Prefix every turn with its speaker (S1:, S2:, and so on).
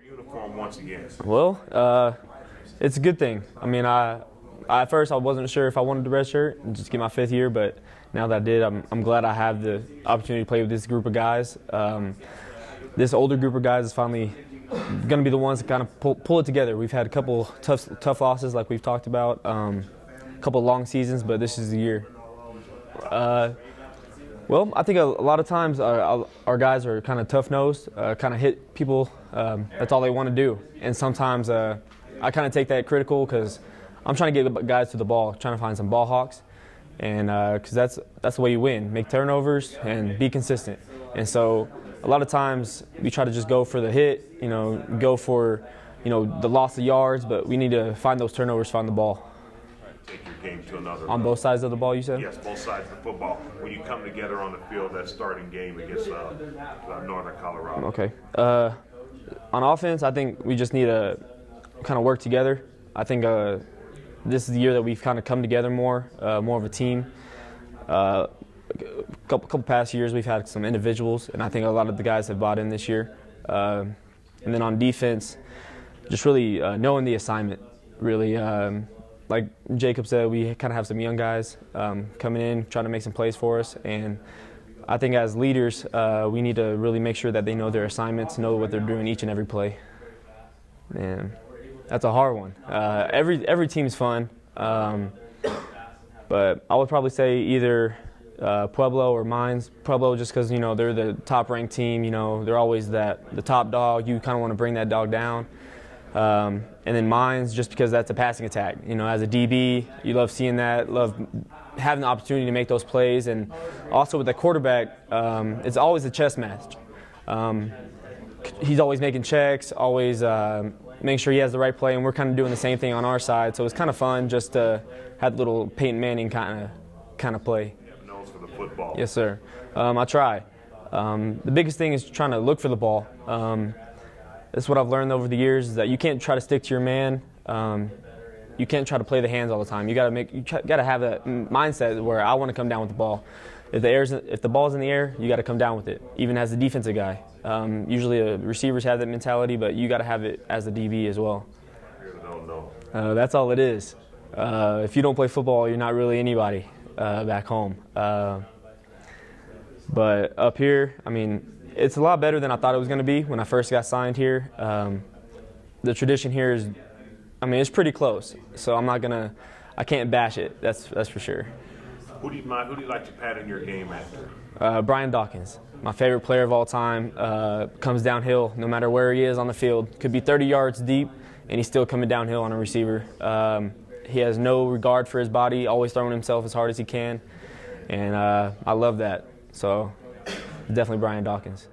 S1: uniform once again?
S2: Well, it's a good thing. I mean, at first I wasn't sure if I wanted to redshirt and just get my 5th year, but now that I did, I'm glad I have the opportunity to play with this group of guys. This older group of guys is finally going to be the ones that kind of pull it together. We've had a couple tough losses, like we've talked about, a couple long seasons, but this is the year. Well, I think a lot of times our guys are kind of tough-nosed, kind of hit people. That's all they want to do. And sometimes I kind of take that critical because I'm trying to get guys to the ball, trying to find some ball hawks, and because that's the way you win. Make turnovers and be consistent. And so a lot of times we try to just go for the hit, go for, the loss of yards, but we need to find those turnovers, find the ball.
S1: Take your game to another
S2: on both sides of the ball, you said?
S1: Yes, both sides of the football. When you come together on the field, that starting game against Northern Colorado.
S2: Okay. On offense, I think we just need to kind of work together. I think this is the year that we've kind of come together more of a team. Couple past years we've had some individuals, and I think a lot of the guys have bought in this year. And then on defense, just really knowing the assignment, really. Like Jacob said, we kind of have some young guys coming in, trying to make some plays for us. And I think as leaders, we need to really make sure that they know their assignments, know what they're doing each and every play. And that's a hard one. Every team's fun, but I would probably say either Pueblo or Mines. Pueblo just because, they're the top-ranked team. They're always the top dog. You kind of want to bring that dog down. And then Mines, just because that's a passing attack. As a DB, you love seeing that, love having the opportunity to make those plays. And also with the quarterback, it's always a chess match. He's always making checks, always making sure he has the right play, and we're kind of doing the same thing on our side. So it's kind of fun just to have a little Peyton Manning kind of play.
S1: You have nose for the football.
S2: Yes, sir. I try. The biggest thing is trying to look for the ball. That's what I've learned over the years, is that you can't try to stick to your man. You can't try to play the hands all the time. You got to have a mindset where I want to come down with the ball. If the ball's in the air, you got to come down with it, even as a defensive guy. Usually receivers have that mentality, but you got to have it as a DB as well. That's all it is. If you don't play football, you're not really anybody back home. But up here, I mean, it's a lot better than I thought it was going to be when I first got signed here. The tradition here is, it's pretty close. So I can't bash it. That's for sure.
S1: Who do you like to pattern your game after?
S2: Brian Dawkins, my favorite player of all time. Comes downhill no matter where he is on the field. Could be 30 yards deep, and he's still coming downhill on a receiver. He has no regard for his body, always throwing himself as hard as he can. And I love that. So definitely Brian Dawkins.